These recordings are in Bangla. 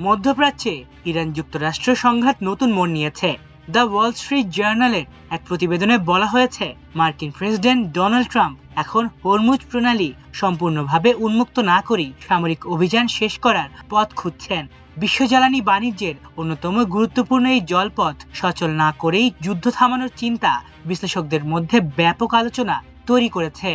মধ্যপ্রাচ্যে ইরান যুক্তরাষ্ট্র সংঘাত নতুন মোড় নিয়েছে। দ্য ওয়াল স্ট্রিট জার্নালের এক প্রতিবেদনে বলা হয়েছে, মার্কিন প্রেসিডেন্ট ডোনাল্ড ট্রাম্প এখন হরমুজ প্রণালী সম্পূর্ণভাবে উন্মুক্ত না করেই সামরিক অভিযান শেষ করার পথ খুঁজছেন। বিশ্ব জ্বালানি বাণিজ্যের অন্যতম গুরুত্বপূর্ণ এই জলপথ সচল না করেই যুদ্ধ থামানোর চিন্তা বিশ্লেষকদের মধ্যে ব্যাপক আলোচনা তৈরি করেছে।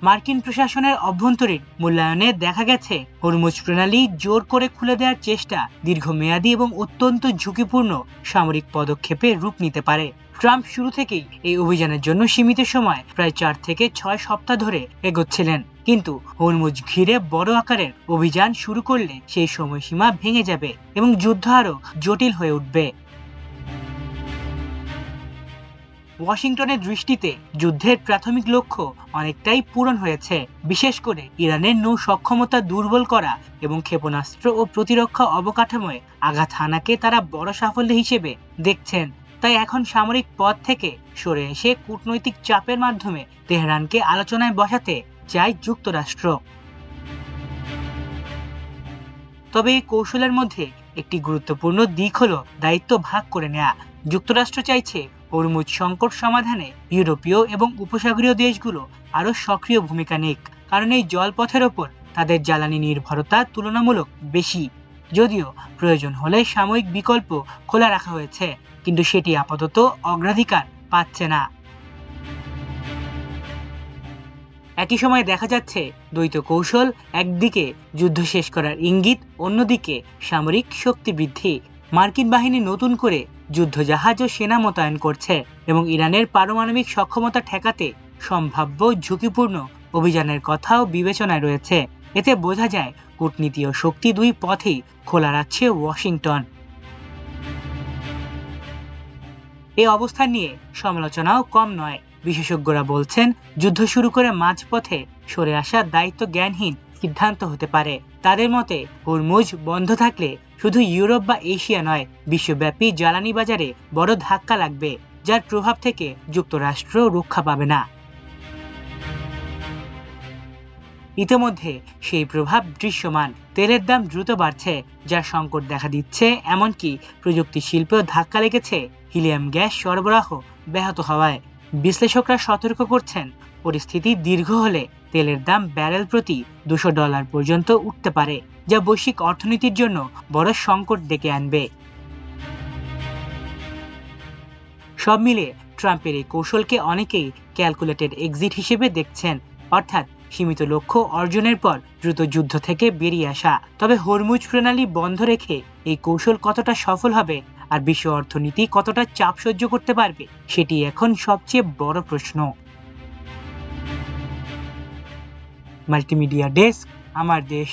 মার্কিন প্রশাসনের অভ্যন্তরীণ মূল্যায়নে দেখা গেছে, হরমুজ প্রণালী জোর করে খুলে দেওয়ার চেষ্টা দীর্ঘমেয়াদী এবং অত্যন্ত ঝুঁকিপূর্ণ সামরিক পদক্ষেপে রূপ নিতে পারে। ট্রাম্প শুরু থেকেই এই অভিযানের জন্য সীমিত সময় প্রায় 4 থেকে 6 সপ্তাহ ধরে এগোচ্ছিলেন, কিন্তু হরমুজ ঘিরে বড় আকারের অভিযান শুরু করলে সেই সময়সীমা ভেঙে যাবে এবং যুদ্ধ আরও জটিল হয়ে উঠবে। ওয়াশিংটনের দৃষ্টিতে যুদ্ধের প্রাথমিক লক্ষ্য অনেকটাই পূরণ হয়েছে, বিশেষ করে ইরানের নৌ সক্ষমতা দুর্বল করা এবং ক্ষেপণাস্ত্র ও প্রতিরক্ষা অবকাঠামোয় আঘাত হানাকে তারা বড় সাফল্য হিসেবে দেখছেন। তাই এখন সামরিক পথ থেকে সরে এসে কূটনৈতিক চাপের মাধ্যমে তেহরানকে আলোচনায় বসাতে চায় যুক্তরাষ্ট্র। তবে এই কৌশলের মধ্যে একটি গুরুত্বপূর্ণ দিক হলো দায়িত্ব ভাগ করে নেওয়া। যুক্তরাষ্ট্র চাইছে হরমুজ সংকট সমাধানে ইউরোপীয় এবং উপসাগরীয় দেশগুলো আরও সক্রিয় ভূমিকা নিক, কারণ এই জলপথের ওপর তাদের জ্বালানি নির্ভরতা তুলনামূলক বেশি। যদিও প্রয়োজন হলে সাময়িক বিকল্প খোলা রাখা হয়েছে, কিন্তু সেটি আপাতত অগ্রাধিকার পাচ্ছে না। একই সময় দেখা যাচ্ছে দ্বৈত কৌশল, একদিকে যুদ্ধ শেষ করার ইঙ্গিত, অন্যদিকে সামরিক শক্তি বৃদ্ধি। মার্কিন বাহিনী নতুন করে যুদ্ধজাহাজ ও সেনা মোতায়েন করছে এবং ইরানের পারমাণবিক সক্ষমতা ঠেকাতে সম্ভাব্য ঝুঁকিপূর্ণ অভিযানের কথাও বিবেচনায় রয়েছে। এতে বোঝা যায় কূটনীতি ও শক্তি দুই পথেই খোলা রাখছে ওয়াশিংটন। এই অবস্থান নিয়ে সমালোচনাও কম নয়। বিশেষজ্ঞরা বলছেন, যুদ্ধ শুরু করে মাঝপথে সরে আসা দায়িত্ব জ্ঞানহীন সিদ্ধান্ত হতে পারে। তাদের মতে, হরমুজ বন্ধ থাকলে শুধু ইউরোপ বা এশিয়া নয়, বিশ্বব্যাপী জ্বালানি বাজারে বড় ধাক্কা লাগবে, যার প্রভাব থেকে যুক্তরাষ্ট্র রক্ষা পাবে না। ইতিমধ্যে সেই প্রভাব দৃশ্যমান। তেলের দাম দ্রুত বাড়ছে, যার সংকট দেখা দিচ্ছে। এমনকি প্রযুক্তি শিল্পেও ধাক্কা লেগেছে হিলিয়াম গ্যাস সরবরাহ ব্যাহত হওয়ায়। বিশ্লেষকরা সতর্ক করছেন, পরিস্থিতি দীর্ঘ হলে তেলের দাম ব্যারেল প্রতি $200 পর্যন্ত উঠতে পারে, যা বৈশ্বিক অর্থনীতির জন্য বড় সংকট ডেকে আনবে। সব মিলিয়ে ট্রাম্পের এই কৌশলকে অনেকেই ক্যালকুলেটেড এক্সিট হিসেবে দেখছেন, অর্থাৎ সীমিত লক্ষ্য অর্জনের পর দ্রুত যুদ্ধ থেকে বেরিয়ে আসা। তবে হরমুজ প্রণালী বন্ধ রেখে এই কৌশল কতটা সফল হবে আর বিশ্ব অর্থনীতি কতটা চাপ সহ্য করতে পারবে, সেটি এখন সবচেয়ে বড় প্রশ্ন। মাল্টিমিডিয়া ডেস্ক, আমার দেশ।